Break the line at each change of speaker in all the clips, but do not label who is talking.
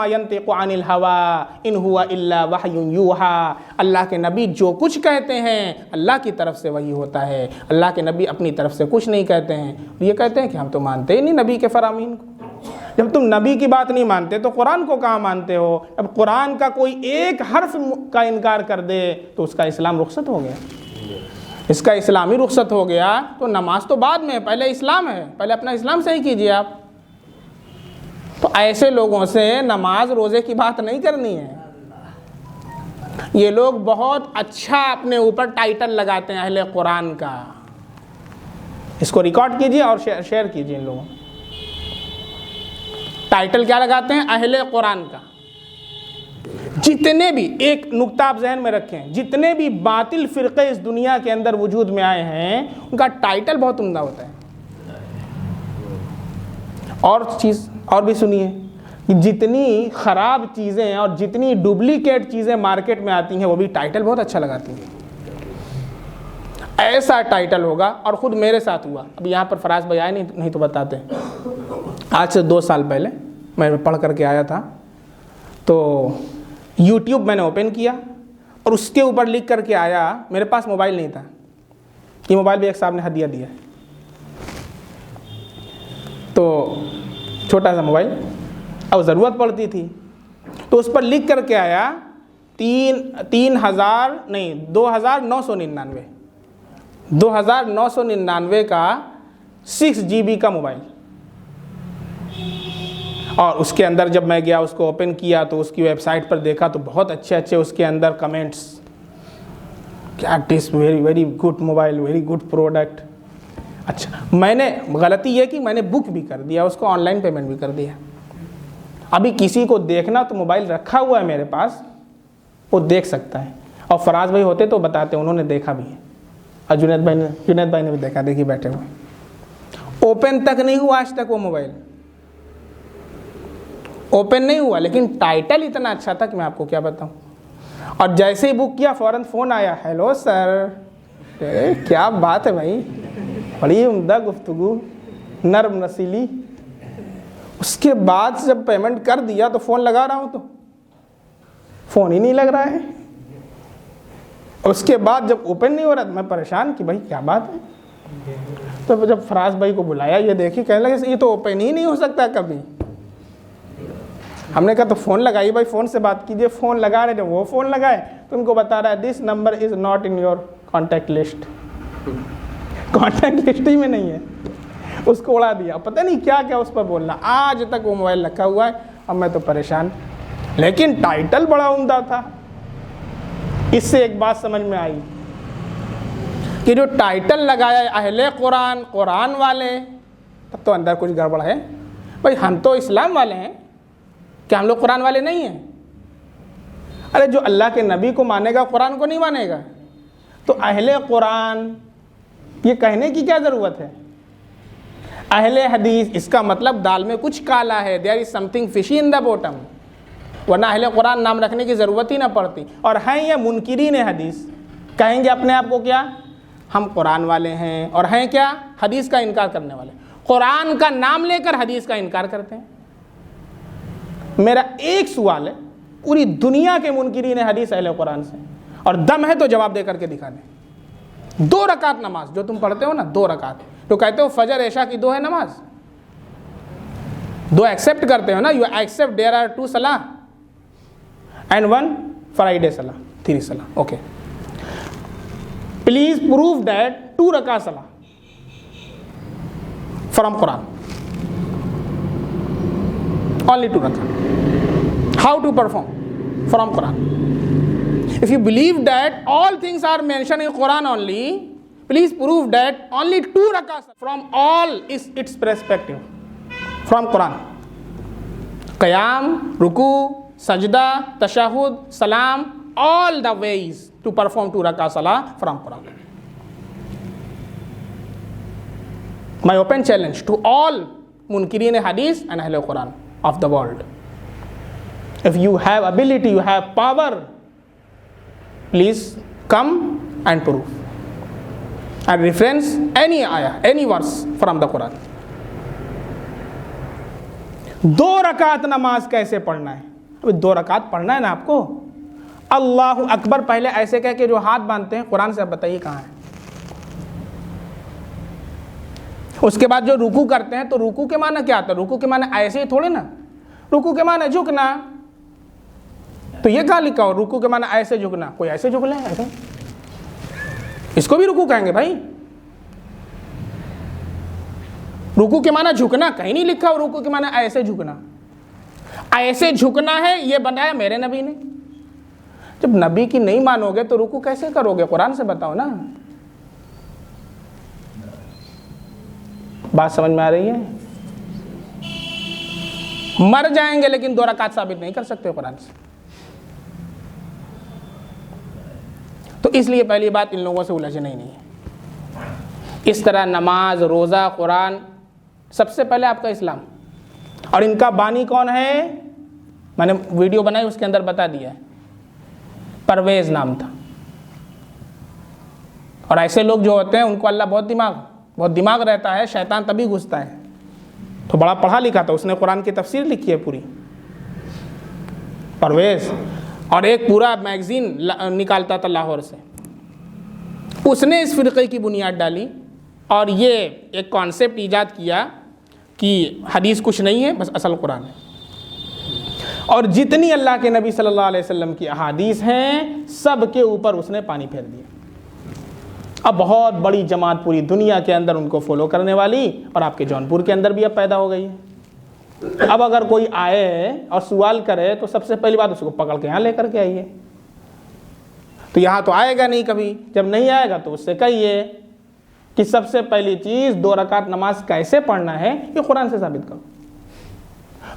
मा यंतिकु अनिल हवा इन हुवा इल्ला वहयुन यूहा। अल्लाह के नबी जो कुछ कहते हैं अल्लाह की तरफ से वही होता है। अल्लाह के नबी अपनी तरफ से कुछ नहीं कहते हैं। ये कहते हैं कि हम तो मानते ही नहीं नबी के फरामीन को। जब तुम नबी की बात नहीं मानते तो कुरान को कहाँ मानते हो? अब कुरान का कोई एक हर्फ का इनकार कर दे तो उसका इस्लाम रुखसत हो गया, इसका इस्लामी रुखसत हो गया। तो नमाज तो बाद में, पहले इस्लाम है, पहले अपना इस्लाम सही कीजिए आप। तो ऐसे लोगों से नमाज रोज़े की बात नहीं करनी है। ये लोग बहुत अच्छा अपने ऊपर टाइटल लगाते हैं अहले कुरान का। इसको रिकॉर्ड कीजिए और शेयर कीजिए इन लोगों। टाइटल क्या लगाते हैं? अहले कुरान का। जितने भी, एक नुक्ता आप जहन में रखें, जितने भी बातिल फिरके इस दुनिया के अंदर वजूद में आए हैं उनका टाइटल बहुत उम्दा होता है। और चीज़ और भी सुनिए कि जितनी ख़राब चीज़ें और जितनी डुप्लीकेट चीज़ें मार्केट में आती हैं वो भी टाइटल बहुत अच्छा लगाती हैं। ऐसा टाइटल होगा, और ख़ुद मेरे साथ हुआ। अब यहाँ पर फराज भाई आए नहीं तो बताते। आज से 2 साल पहले मैं पढ़ करके आया था, तो YouTube मैंने ओपन किया और उसके ऊपर लिख करके आया, मेरे पास मोबाइल नहीं था, ये मोबाइल भी एक साहब ने हदिया दिया, तो छोटा सा मोबाइल, अब ज़रूरत पड़ती थी तो उस पर लिख करके आया 2,999 का 6 GB का मोबाइल। और उसके अंदर जब मैं गया उसको ओपन किया तो उसकी वेबसाइट पर देखा तो बहुत अच्छे अच्छे उसके अंदर कमेंट्स, क्या this very very good mobile, very good product. अच्छा, मैंने गलती ये कि मैंने बुक भी कर दिया उसको, ऑनलाइन पेमेंट भी कर दिया। अभी किसी को देखना तो मोबाइल रखा हुआ है मेरे पास, वो देख सकता है। और फराज भाई होते तो बताते, उन्होंने देखा भी है, और जुनैद भाई ने भी देखा, देखिए बैठे हुए। ओपन तक नहीं हुआ आज तक वो मोबाइल, ओपन नहीं हुआ, लेकिन टाइटल इतना अच्छा था कि मैं आपको क्या बताऊं। और जैसे ही बुक किया फ़ौरन फ़ोन आया, हेलो सर, क्या बात है भाई, बड़ी उम्दा गुफ्तगू, नर्म नसीली। उसके बाद जब पेमेंट कर दिया तो फ़ोन लगा रहा हूँ तो फ़ोन ही नहीं लग रहा है। उसके बाद जब ओपन नहीं हो रहा तो मैं परेशान कि भाई क्या बात है। तो जब फराज भाई को बुलाया, ये देखिए, कहने लगे ये तो ओपन ही नहीं हो सकता कभी। हमने कहा तो फ़ोन लगाइए भाई, फ़ोन से बात कीजिए। फ़ोन लगा रहे, जब वो फ़ोन लगाए तो उनको बता रहा है this number is not in your contact list, contact list ही में नहीं है। उसको उड़ा दिया, पता नहीं क्या क्या उस पर बोलना। आज तक वो मोबाइल रखा हुआ है, अब मैं तो परेशान। लेकिन टाइटल बड़ा उम्दा था। इससे एक बात समझ में आई कि जो टाइटल लगाया है अहले कुरान, कुरान वाले, तब तो अंदर कुछ गड़बड़ है। भाई हम तो इस्लाम वाले हैं, क्या हम लोग कुरान वाले नहीं हैं? अरे जो अल्लाह के नबी को मानेगा कुरान को नहीं मानेगा? तो अहले कुरान ये कहने की क्या ज़रूरत है? अहले हदीस, इसका मतलब दाल में कुछ काला है, there is something fishy in the bottom, वरना अहले कुरान नाम रखने की ज़रूरत ही ना पड़ती। और हैं ये मुनकिरीन हदीस, कहेंगे अपने आप को क्या, हम कुरान वाले हैं, और हैं क्या, हदीस का इनकार करने वाले। कुरान का नाम लेकर हदीस का इनकार करते हैं। मेरा एक सवाल है, पूरी दुनिया के मुनकिरीन हदीस अहले कुरान से, और दम है तो जवाब दे करके दिखा दें। 2 रकात नमाज जो तुम पढ़ते हो ना, 2 रकात, तो कहते हो फजर ऐशा की 2 है नमाज, 2 एक्सेप्ट करते हो ना, यू एक्सेप्ट देयर आर 2 सलाह एंड 1 फ्राइडे सलाह, 3 सलाह, ओके। प्लीज प्रूव दैट 2 रकात सलाह from Quran, only 2 rakah. How to perform from Quran? If you believe that all things are mentioned in Quran only, please prove that only 2 rakahs from all is its perspective from Quran. Qiyam, ruku, sajda, tashahud, salam, all the ways to perform 2 rakah salah from Quran. My open challenge to all munkireen hadith and ahle Quran of the world. If you have ability, you have power, please come and prove and reference any ayah, any verse from the Quran. 2 रकात नमाज कैसे पढ़ना है? तो 2 रकात पढ़ना है ना आपको। अल्लाहु अकबर पहले ऐसे कह के जो हाथ बांधते हैं, कुरान से आप बताइए कहाँ है। उसके बाद जो रुकू करते हैं, तो रुकू के माना क्या आता है? रुकू के माना ऐसे ही थोड़े ना, रुकू के माना झुकना। तो ये कहाँ लिखा हो रुकू के माना ऐसे झुकना? कोई ऐसे झुक ले ऐसे, इसको भी रुकू कहेंगे भाई? रुकू के माना झुकना, कहीं नहीं लिखा हो रुकू के माना ऐसे झुकना। ऐसे झुकना है ये बनाया मेरे नबी ने। जब नबी की नहीं मानोगे तो रुकू कैसे करोगे? कुरान से बताओ ना। बात समझ में आ रही है? मर जाएंगे लेकिन 2 रकात साबित नहीं कर सकते कुरान से। तो इसलिए पहली बात, इन लोगों से उलझना ही नहीं है। इस तरह नमाज, रोज़ा, कुरान, सबसे पहले आपका इस्लाम। और इनका बानी कौन है? मैंने वीडियो बनाई, उसके अंदर बता दिया है, परवेज नाम था। और ऐसे लोग जो होते हैं उनको अल्लाह बहुत दिमाग रहता है, शैतान तभी घुसता है। तो बड़ा पढ़ा लिखा था, उसने कुरान की तफसीर लिखी है पूरी, परवेज। और एक पूरा मैगजीन निकालता था लाहौर से, उसने इस फ़िरक़े की बुनियाद डाली और ये एक कॉन्सेप्ट ईजाद किया कि हदीस कुछ नहीं है, बस असल कुरान है। और जितनी अल्लाह के नबी सल्लल्लाहु अलैहि वसल्लम की अहादीस हैं, सब के ऊपर उसने पानी फेर दिया। अब बहुत बड़ी जमात पूरी दुनिया के अंदर उनको फॉलो करने वाली, और आपके जौनपुर के अंदर भी अब पैदा हो गई है। अब अगर कोई आए और सवाल करे तो सबसे पहली बात उसको पकड़ के यहाँ लेकर के आइए। तो यहाँ तो आएगा नहीं कभी, जब नहीं आएगा तो उससे कहिए कि सबसे पहली चीज़ 2 रकात नमाज कैसे पढ़ना है ये कुरान से साबित करो।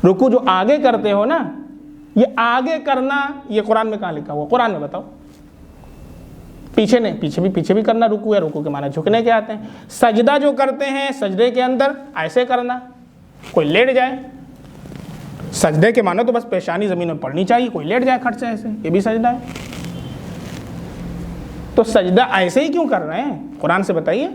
रुकू जो आगे करते हो ना, ये आगे करना ये कुरान में कहाँ लिखा हुआ? कुरान में बताओ। पीछे नहीं, पीछे भी करना रुकू है, रुकू के माना झुकने के आते हैं। सजदा जो करते हैं, सजदे के अंदर ऐसे करना, कोई लेट जाए, सजदे के मानो तो बस पेशानी जमीन में पड़नी चाहिए, कोई लेट जाए खट से ऐसे, ये भी सजदा है। तो सजदा ऐसे ही क्यों कर रहे हैं? कुरान से बताइए।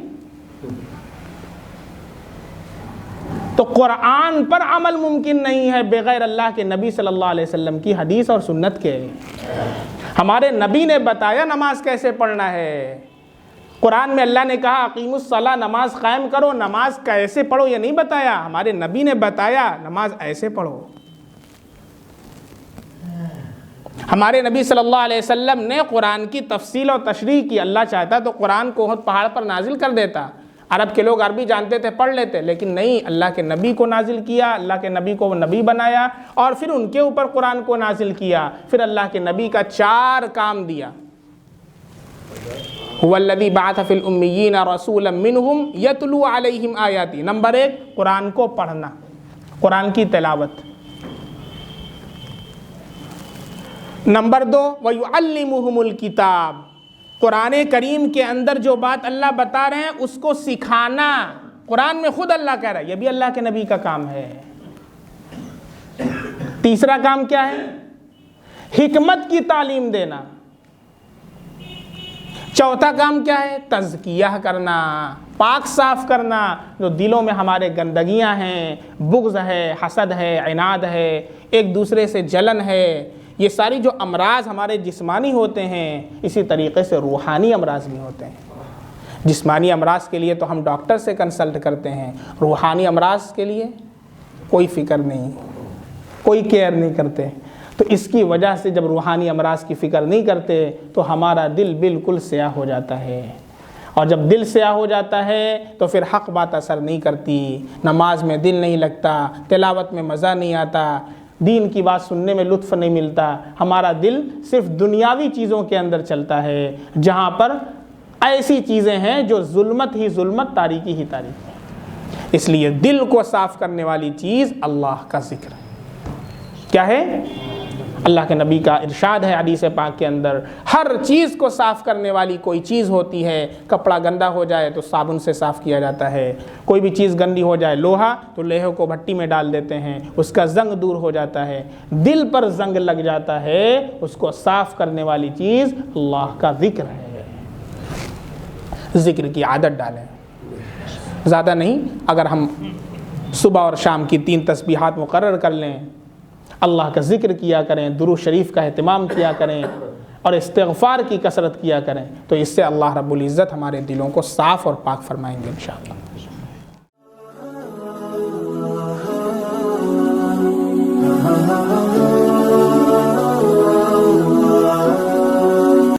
तो कुरान पर अमल मुमकिन नहीं है बगैर अल्लाह के नबी सल्लल्लाहु अलैहि वसल्लम की हदीस और सुन्नत के। हमारे नबी ने बताया नमाज कैसे पढ़ना है। कुरान में अल्लाह ने कहा अकीमुस सला, नमाज कायम करो। नमाज कैसे पढ़ो ये नहीं बताया, हमारे नबी ने बताया नमाज ऐसे पढ़ो। हमारे नबी सल्लल्लाहु अलैहि वसल्लम ने कुरान की तफसील और तशरीह की। अल्लाह चाहता तो कुरान को पहाड़ पर नाजिल कर देता। अरब के लोग अरबी जानते थे, पढ़ लेते, लेकिन नहीं, अल्लाह के नबी को नाजिल किया, अल्लाह के नबी को नबी बनाया और फिर उनके ऊपर कुरान को नाजिल किया। फिर अल्लाह के नबी का 4 काम दिया। हुवल्लज़ी बअथ फिल उम्मिय्यीना रसूलन मिनहुम यतलू अलैहिम आयाती। नंबर 1 कुरान को पढ़ना, कुरान की तिलावत। नंबर 2 वयुअल्लिमुहुमुल किताब, कुरान करीम के अंदर जो बात अल्लाह बता रहे हैं उसको सिखाना। कुरान में खुद अल्लाह कह रहा है, ये भी अल्लाह के नबी का काम है। तीसरा काम क्या है? हिकमत की तालीम देना। चौथा काम क्या है? तज़किया करना, पाक साफ करना। जो दिलों में हमारे गंदगियां हैं, बुग़्ज़ है, हसद है, इनाद है, एक दूसरे से जलन है, ये सारी जो अमराज हमारे जिस्मानी होते हैं, इसी तरीक़े से रूहानी अमराज भी होते हैं। जिस्मानी अमराज के लिए तो हम डॉक्टर से कंसल्ट करते हैं, रूहानी अमराज के लिए कोई फ़िक्र नहीं, कोई केयर नहीं करते। तो इसकी वजह से जब रूहानी अमराज की फ़िक्र नहीं करते तो हमारा दिल बिल्कुल स्याह हो जाता है। और जब दिल स्याह हो जाता है तो फिर हक़ बात असर नहीं करती, नमाज में दिल नहीं लगता, तिलावत में मज़ा नहीं आता, दीन की बात सुनने में लुत्फ़ नहीं मिलता। हमारा दिल सिर्फ दुनियावी चीज़ों के अंदर चलता है, जहाँ पर ऐसी चीज़ें हैं जो जुल्मत ही जुल्मत, तारीकी ही तारीकी है। इसलिए दिल को साफ़ करने वाली चीज़ अल्लाह का ज़िक्र है। क्या है? अल्लाह के नबी का इरशाद है हदीस पाक के अंदर, हर चीज़ को साफ़ करने वाली कोई चीज़ होती है। कपड़ा गंदा हो जाए तो साबुन से साफ़ किया जाता है, कोई भी चीज़ गंदी हो जाए, लोहा तो लोहे को भट्टी में डाल देते हैं, उसका जंग दूर हो जाता है। दिल पर जंग लग जाता है, उसको साफ़ करने वाली चीज़ अल्लाह का ज़िक्र है। ज़िक्र की आदत डालें, ज़्यादा नहीं, अगर हम सुबह और शाम की 3 तस्बीहात मुकर्रर कर लें, अल्लाह का जिक्र किया करें, दुरूद शरीफ का एहतमाम किया करें और इस्तिग़फ़ार की कसरत किया करें, तो इससे अल्लाह रब्बुल इज़्ज़त हमारे दिलों को साफ़ और पाक फरमाएंगे इंशाअल्लाह।